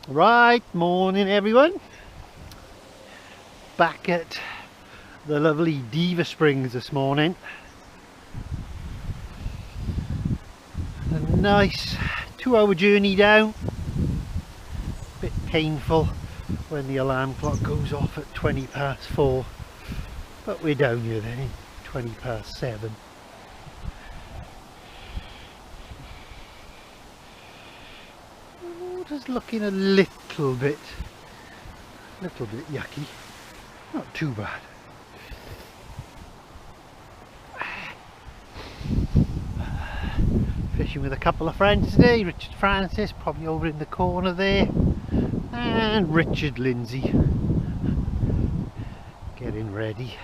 Right, morning everyone. Back at the lovely Diva Springs this morning. A nice 2-hour journey down. Bit painful when the alarm clock goes off at 4:20, but we're down here then, 7:20. Water's looking a little bit yucky. Not too bad. Fishing with a couple of friends today. Richard Francis, probably over in the corner there, and Richard Lindsay getting ready.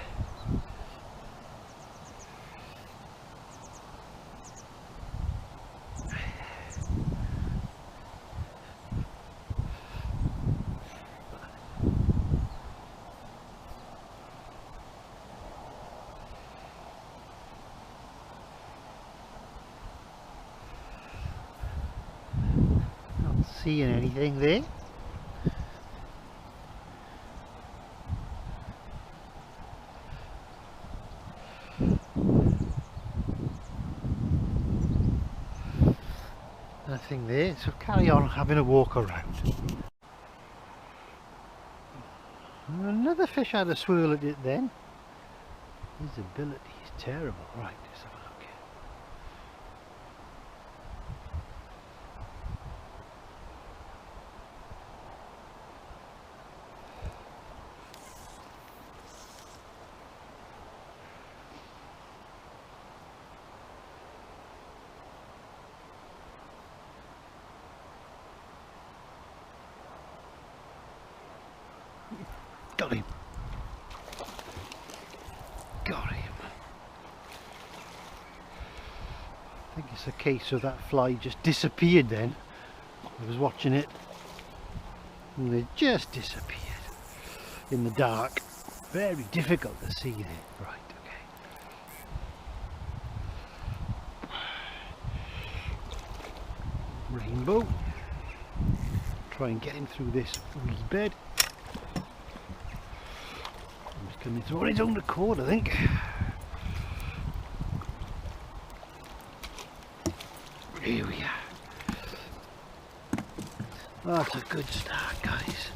Seeing anything there? Nothing there, so carry on having a walk around. Another fish had a swirl at it then. His ability is terrible. Right, let's have a look. Got him. Got him. I think it's a case of that fly just disappeared then. I was watching it and it just disappeared in the dark. Very difficult to see there. Right, okay. Rainbow. Try and get him through this reed bed. He's coming through on his own accord, I think. Here we are. That's a good start, guys.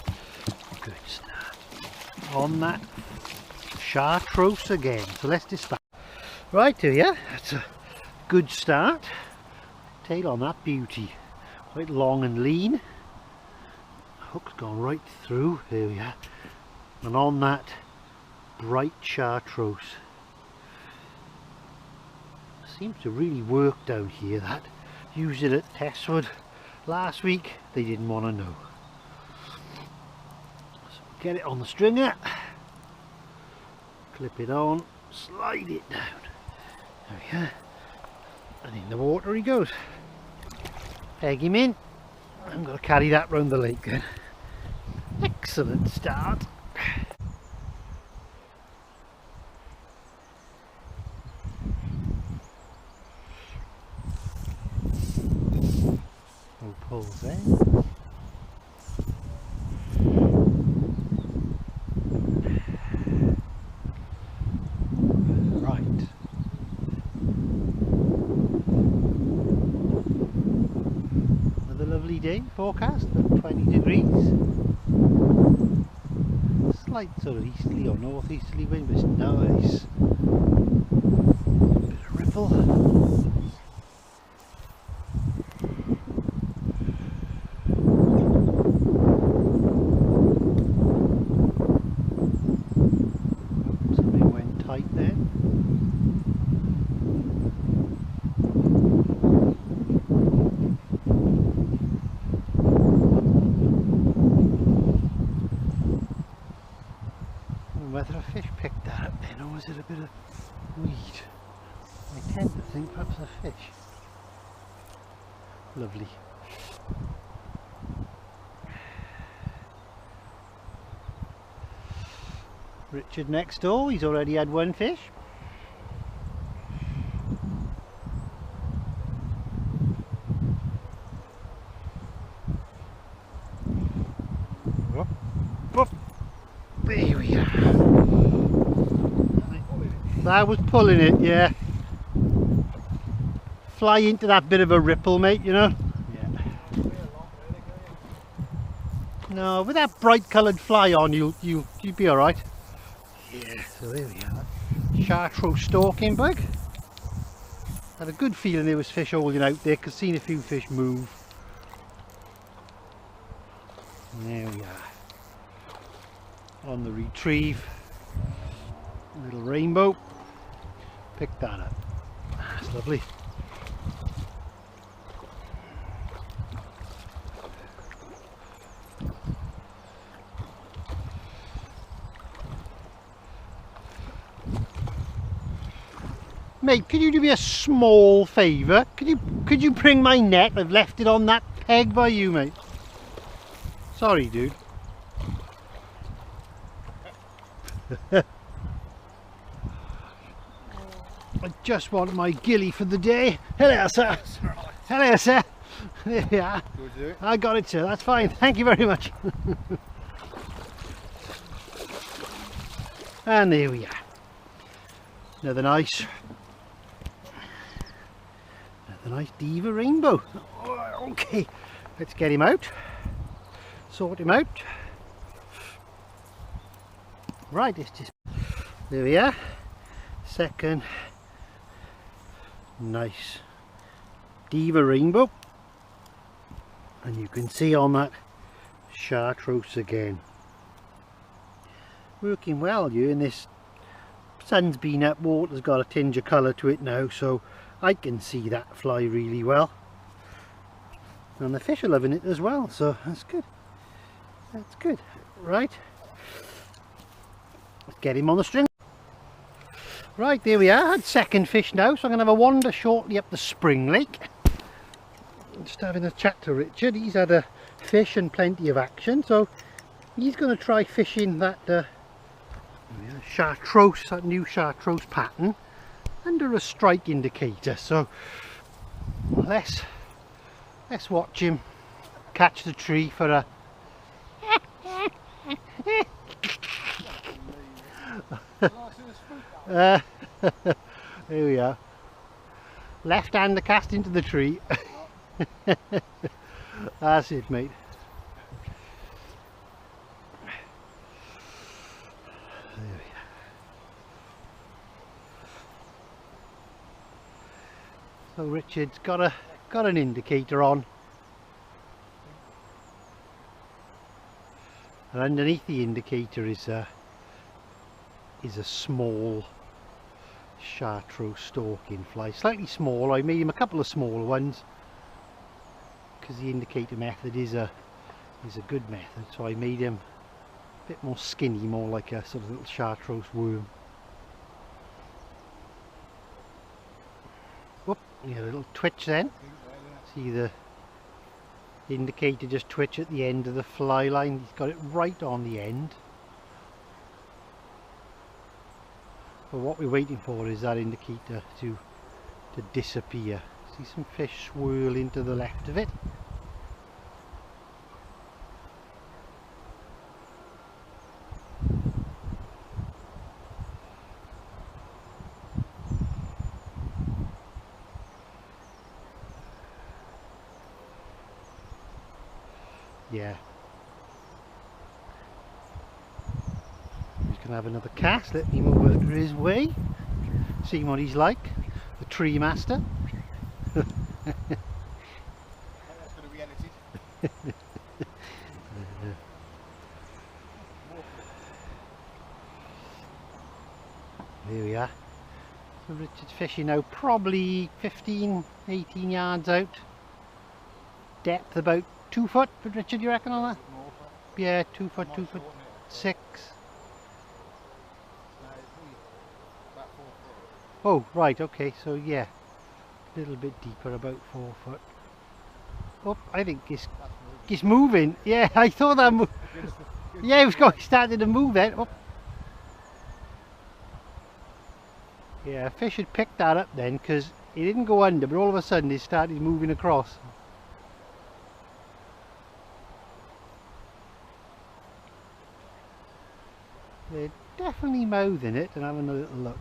Good start. On that Chartreuse again. So let's dispatch. Right here, yeah. That's a good start. Tail on that beauty. Quite long and lean. Hook's gone right through. There we are. And on that bright Chartreuse. Seems to really work down here. That used it at Testwood last week. They didn't want to know. So get it on the stringer. Clip it on. Slide it down. There we are. And in the water he goes. Peg him in. I'm going to carry that round the lake then. Excellent start. No pulls there. Right. Another lovely day forecast of 20 degrees. Slight sort of easterly or northeasterly wind, but it's nice. Bit of ripple. Something went tight there. Whether a fish picked that up then, or was it a bit of weed? I tend to think perhaps a fish. Lovely. Richard next door, he's already had one fish. That was pulling it, yeah. Fly into that bit of a ripple, mate, you know. Yeah. No, with that bright coloured fly on, you'll be all right. Yeah. So there we are. Chartreuse stalking bug. Had a good feeling there was fish holding out there. Could seen a few fish move. And there we are. On the retrieve. Little rainbow. Pick that up. That's lovely. Mate, could you do me a small favour? Could you bring my net? I've left it on that peg by you, mate. Sorry, dude. I just want my gilly for the day. Hello, sir. Hello, sir. There we are. I got it, sir. That's fine. Thank you very much. And there we are. Another nice diva rainbow. Oh, okay, let's get him out. Sort him out. Right, it's just there we are. Second nice diva rainbow, and you can see on that chartreuse again. Working well, you, and this sun's been up, water's got a tinge of colour to it now, so I can see that fly really well, and the fish are loving it as well, so that's good. That's good. Right, let's get him on the string. Right, there we are. Had second fish now, so I'm going to have a wander shortly up the spring lake. Just having a chat to Richard. He's had a fish and plenty of action, so he's going to try fishing that chartreuse, that new chartreuse pattern, under a strike indicator. So let's watch him catch the tree for a there we are. Left hand the cast into the tree. That's it, mate. There we are. So Richard's got an indicator on, and underneath the indicator is a small chartreuse stalking fly, slightly small. I made him a couple of smaller ones because the indicator method is a good method, so I made him a bit more skinny, more like a sort of little chartreuse worm. Whoop, you get a little twitch then. See the indicator just twitch at the end of the fly line. He's got it right on the end. But what we're waiting for is that indicator to disappear. See some fish swirling to the left of it. Yeah. He's going to have another cast. Let me move over his way. See what he's like. The tree master. That's going to be edited. There we are. So Richard's fishing now, probably 15-18 yards out. Depth about 2 foot, but Richard, you reckon on that? Yeah, 2 foot, 2 foot 6. Oh, right, okay, so yeah, a little bit deeper, about 4 foot. Oh, I think it's moving. Yeah, I thought that moved. Yeah, it was going, starting to move then. Oh. Yeah, fish had picked that up then, because it didn't go under, but all of a sudden it started moving across. They're definitely mouthing it and having a little look.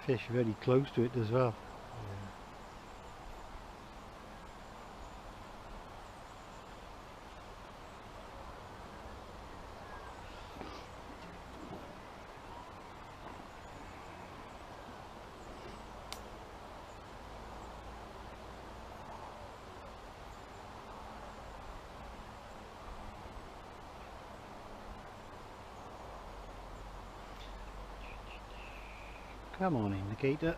Fish very close to it as well. Come on, indicator.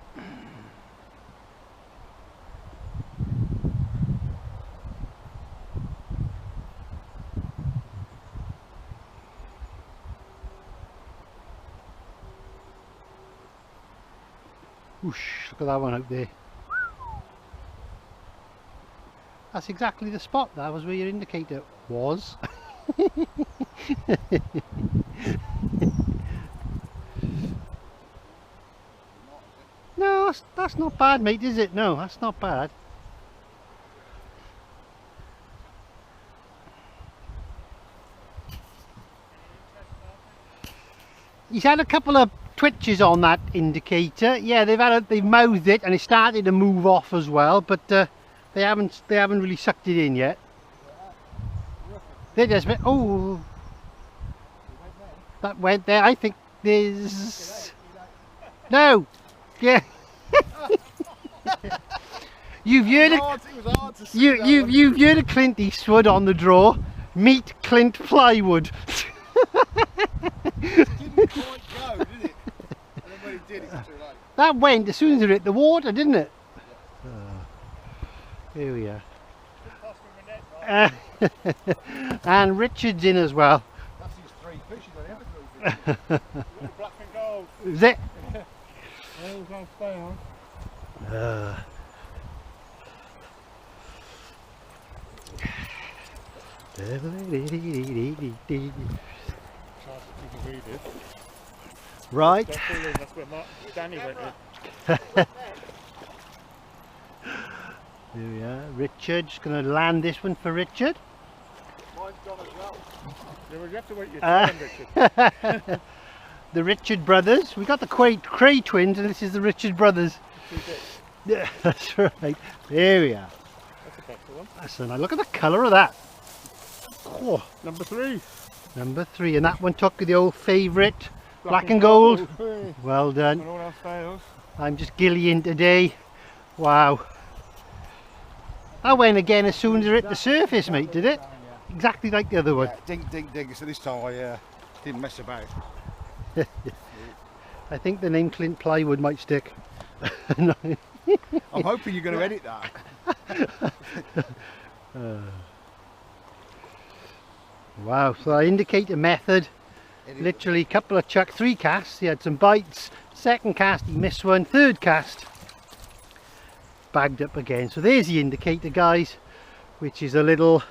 Whoosh, look at that one out there. That's exactly the spot. That was where your indicator was. No, that's not bad, mate, is it? No, that's not bad. He's had a couple of twitches on that indicator. Yeah, they've mouthed it and it started to move off as well, but they haven't really sucked it in yet. They just went, oh, that went there. I think there's no. Yeah. You've heard of Clint Eastwood on the draw. Meet Clint Plywood. Didn't quite go, did it? And then when it did, it was too late. That went as soon as it hit the water, didn't it? Here we are. And Richard's in as well. That's his 3 fish, he's only ever 3 fish. Black and gold. Is it? All going to stay on. Right. That's where Danny went in. Here we are. Richard's going to land this one for Richard. Mine's gone as well. Yeah, well, you have to wait your turn, Richard. The Richard brothers. We got the Cray twins, and this is the Richard brothers. Yeah, that's right. There we are. That's a better one. That's a nice. Look at the colour of that. Oh, Number 3. number 3, and that one took the old favourite, black and gold. Well done. When all else fails. I'm just gillying today. Wow. That went again as soon as it hit the surface, mate, did it? Exactly like the other one. Yeah, ding, ding, ding. So this time I didn't mess about. I think the name Clint Plywood might stick. I'm hoping you're going to edit that. Wow, so I indicate a method. Literally a couple of 3 casts. He had some bites. Second cast he missed one. Third cast bagged up again. So there's the indicator, guys, which is a little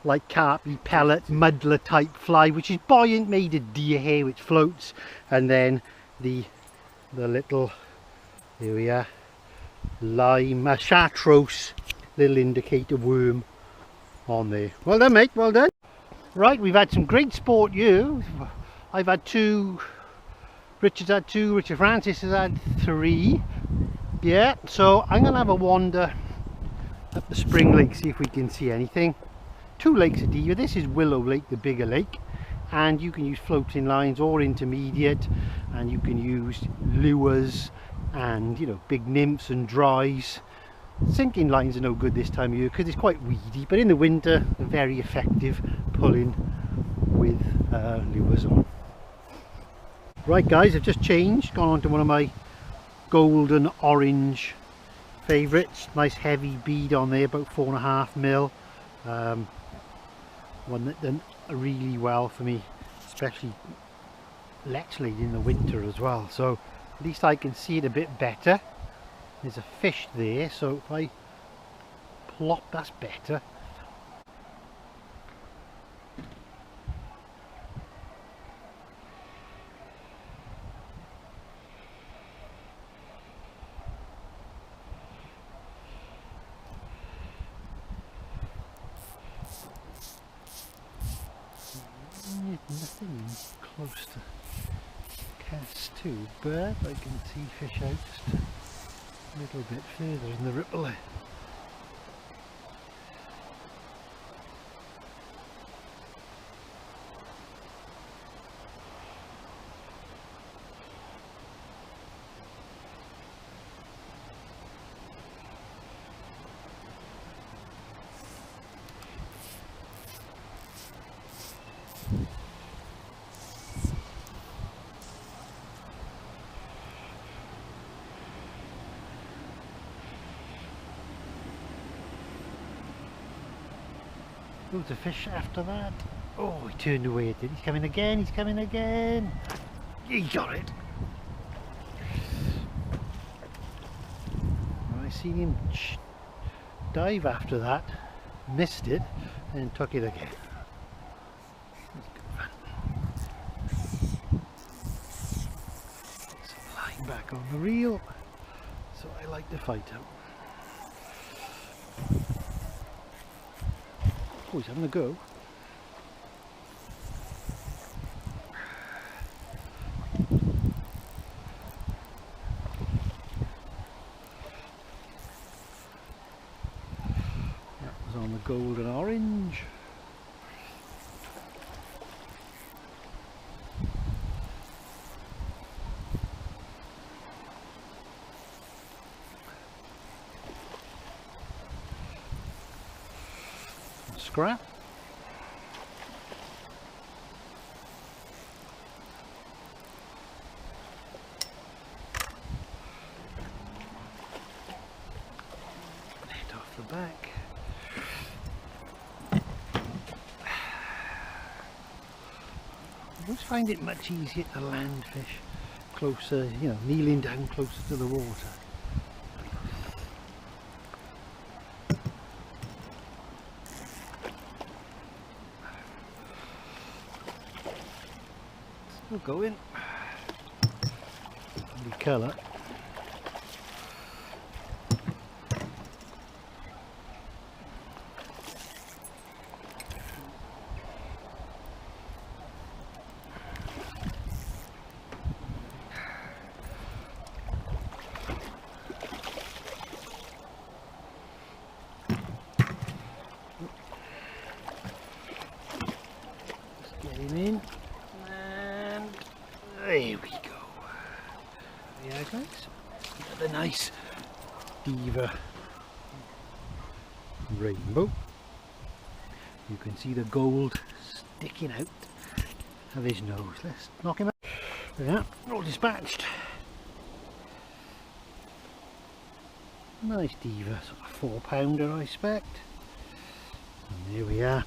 like carpy pellet muddler type fly, which is buoyant, made of deer hair, which floats, and then the little, here we are, lime, Chartreuse little indicator worm on there. Well done, mate, well done. Right, we've had some great sport here. I've had 2, Richard's had 2, Richard Francis has had 3. Yeah, so I'm going to have a wander up the Spring Lake, see if we can see anything. 2 lakes of deer. This is Willow Lake, the bigger lake, and you can use floating lines or intermediate, and you can use lures and, you know, big nymphs and dries. Sinking lines are no good this time of year because it's quite weedy, but in the winter they're very effective pulling with lures on. Right guys, I've just changed, gone on to one of my golden orange favourites. Nice heavy bead on there, about 4.5 mil. One that done really well for me, especially lechly in the winter as well, so at least I can see it a bit better. There's a fish there, so if I plop, that's better. Nothing close to cast too, but I can see fish out just a little bit further in the ripple there. Loads of fish after that. Oh, he turned away, did he? He's coming again, he's coming again. He got it. I seen him dive after that, missed it, and took it again. Some line back on the reel, so I like to fight out. Oh, he's having a go. That was on the gold and orange. Scrap. Net off the back. I always find it much easier to land fish closer, you know, kneeling down closer to the water. Still going. The colour. Just get him in. There we go. Yeah, guys. Look at the nice Diva rainbow. You can see the gold sticking out of his nose. Let's knock him out. Yeah, all dispatched. Nice Diva, sort of 4-pounder I expect. And there we are.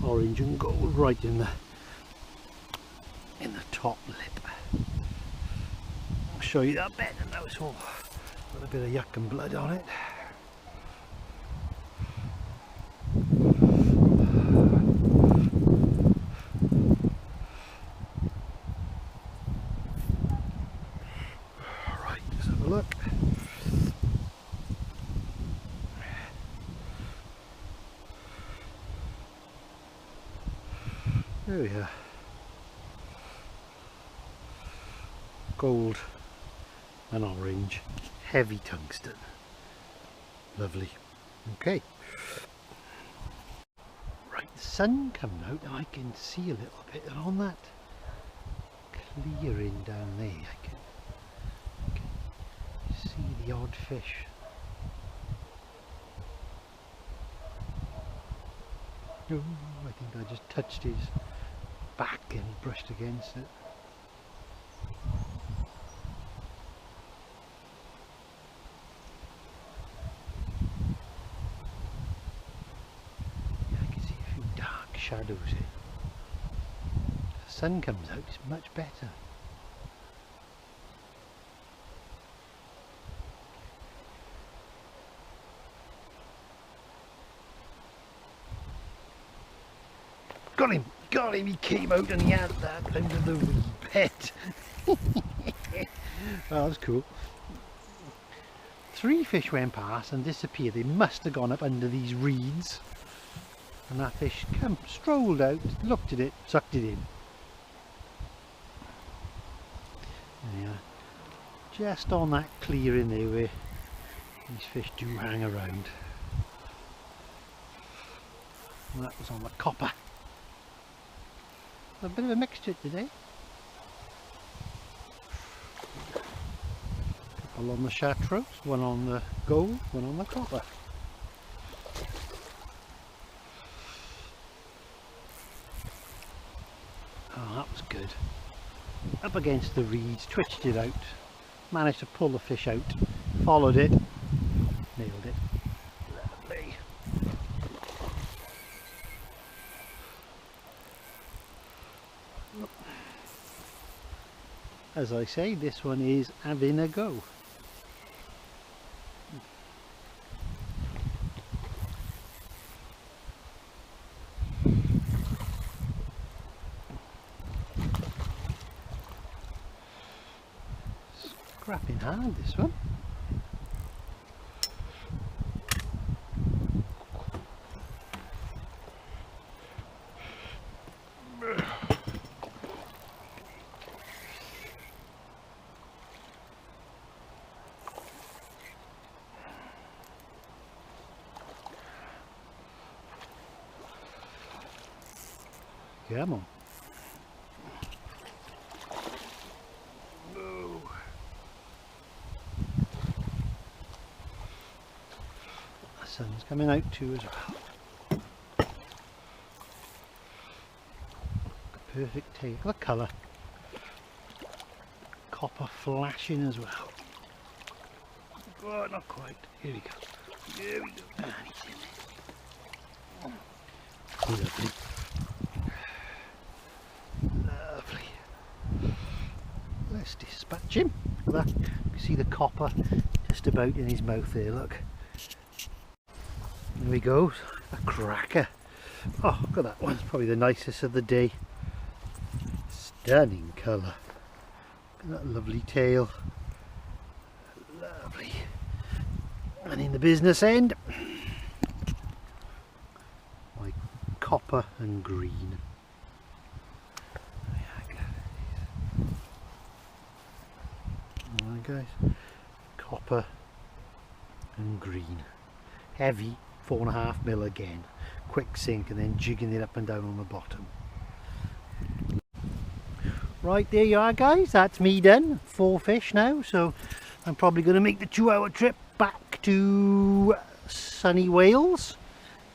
Orange and gold right in the top lip. I'll show you that better now. It's all got a bit of yuck and blood on it. Right, let's have a look. There we are. Gold and orange, heavy tungsten. Lovely. Okay. Right, the sun coming out and I can see a little bit, and on that clearing down there I can see the odd fish. Oh, I think I just touched his back and he brushed against it. Shadows here. If the sun comes out, it's much better. Got him, he came out and he had that under the wee bed. Oh, that was cool. 3 fish went past and disappeared. They must have gone up under these reeds. And that fish strolled out, looked at it, sucked it in. just on that clearing there where these fish do hang around. And that was on the copper. A bit of a mixture today. Couple on the Chartreuse, one on the gold, one on the copper. Oh, that was good. Up against the reeds, twitched it out, managed to pull the fish out, followed it, nailed it. Lovely. As I say, this one is having a go. Scrapping hard, this one. Come on. Whoa. The sun's coming out too as well. Perfect tail. Look at the colour. Copper flashing as well. Oh, not quite. Here we go. Here we go. And he's in there. Lovely. Let's dispatch him. Look, you can see the copper just about in his mouth there, look. There we go, a cracker. Oh, look at that one, it's probably the nicest of the day. Stunning colour. Look at that lovely tail. Lovely. And in the business end, my copper and green. Guys, copper and green, heavy 4.5mm again, quick sink, and then jigging it up and down on the bottom. Right, there you are guys, that's me done. 4 fish now, so I'm probably going to make the 2-hour trip back to sunny Wales,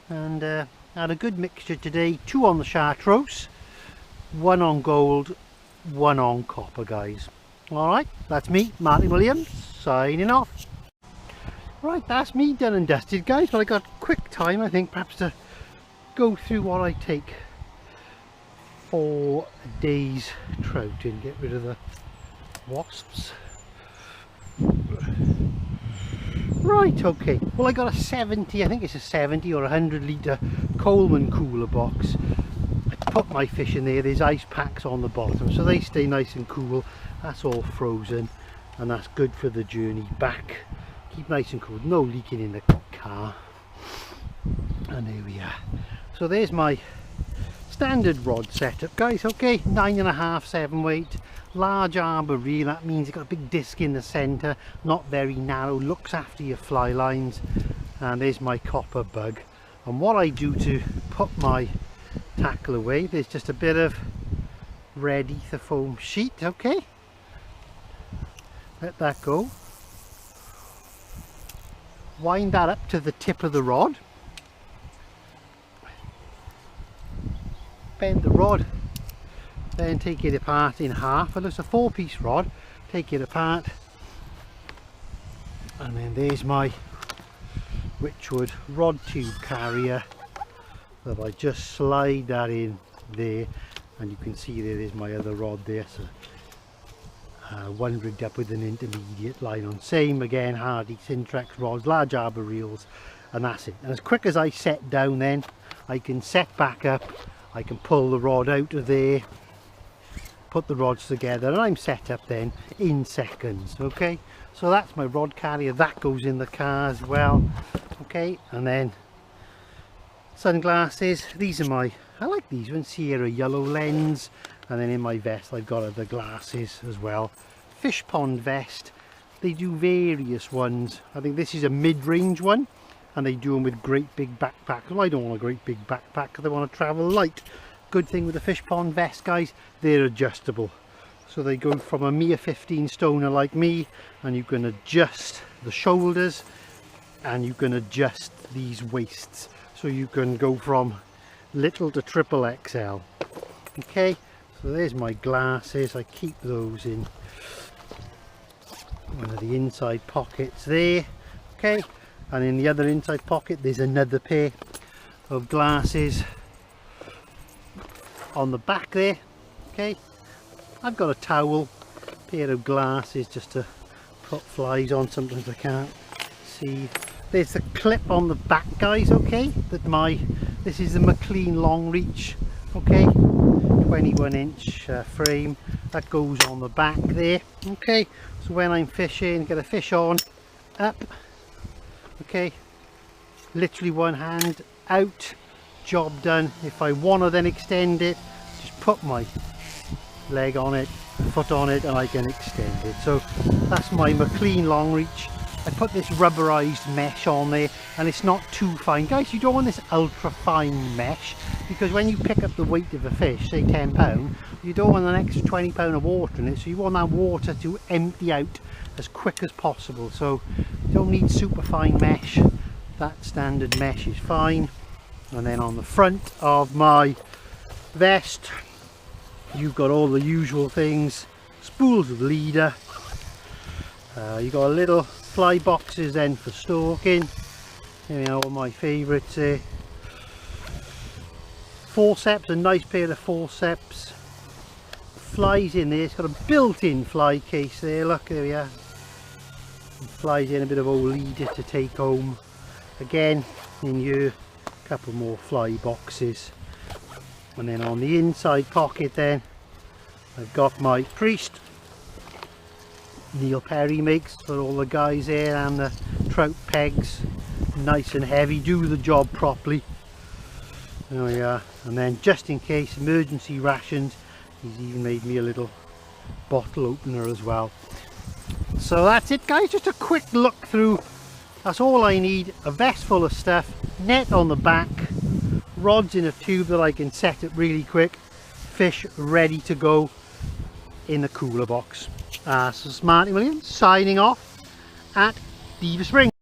and had a good mixture today. 2 on the Chartreuse, 1 on gold, 1 on copper guys. Alright, that's me, Martin Williams, signing off. Right, that's me done and dusted guys. Well, I got quick time I think perhaps to go through what I take for a day's trout and get rid of the wasps. Right, okay, well I got a 70, I think it's a 70 or 100 litre Coleman cooler box. I put my fish in there, there's ice packs on the bottom so they stay nice and cool. That's all frozen and that's good for the journey back. Keep nice and cool, no leaking in the car. And there we are. So there's my standard rod setup guys. Okay, 9.5 7 weight, large arbor reel. That means it's got a big disc in the center, not very narrow, looks after your fly lines. And there's my copper bug. And what I do to put my tackle away, there's just a bit of red ether foam sheet. Okay, let that go, wind that up to the tip of the rod, bend the rod, then take it apart in half. Well, it's a 4-piece rod, take it apart, and then there's my Witchwood rod tube carrier. So if I just slide that in there, and you can see there's my other rod there, so one rigged up with an intermediate line on, same again, Hardy Syntrex rods, large arbor reels, and that's it. And as quick as I set down then I can set back up, I can pull the rod out of there, put the rods together, and I'm set up then in seconds. Okay, so that's my rod carrier, that goes in the car as well. Okay, and then sunglasses, these are my, I like these ones, Sierra yellow lens. And then in my vest I've got other glasses as well, fish pond vest, they do various ones. I think this is a mid-range one, and they do them with great big backpacks. Well, I don't want a great big backpack because I want to travel light. Good thing with the fish pond vest, guys, they're adjustable. So they go from a mere 15 stoner like me, and you can adjust the shoulders and you can adjust these waists. So you can go from little to triple XL. Okay, so there's my glasses. I keep those in one of the inside pockets there. Okay, and in the other inside pocket there's another pair of glasses on the back there. Okay, I've got a towel, pair of glasses just to put flies on. Sometimes I can't see. There's the clip on the back, guys. Okay, this is the McLean long reach. Okay, 21-inch frame that goes on the back there. Okay, so when I'm fishing, get a fish on, up. Okay, literally one hand out, job done. If I want to then extend it, just put my leg on it, foot on it, and I can extend it. So that's my McLean long reach. I put this rubberized mesh on there, and it's not too fine, guys. You don't want this ultra fine mesh, because when you pick up the weight of a fish, say 10 pound, you don't want an extra 20 pound of water in it, so you want that water to empty out as quick as possible. So you don't need super fine mesh, that standard mesh is fine. And then on the front of my vest, you've got all the usual things, spools of leader, you got a little fly boxes then for stalking. You know, all my favourites there. Forceps, a nice pair of forceps. Flies in there, it's got a built-in fly case there, look, there we are. And flies in, a bit of old leader to take home. Again, in here, a couple more fly boxes. And then on the inside pocket then, I've got my priest. Neil Perry makes for all the guys there, and the trout pegs, nice and heavy, do the job properly. There we are. And then just in case, emergency rations, he's even made me a little bottle opener as well. So that's it, guys, just a quick look through. That's all I need. A vest full of stuff, net on the back, rods in a tube that I can set it really quick, fish ready to go in the cooler box. So Smarty Williams signing off at Beaver Spring.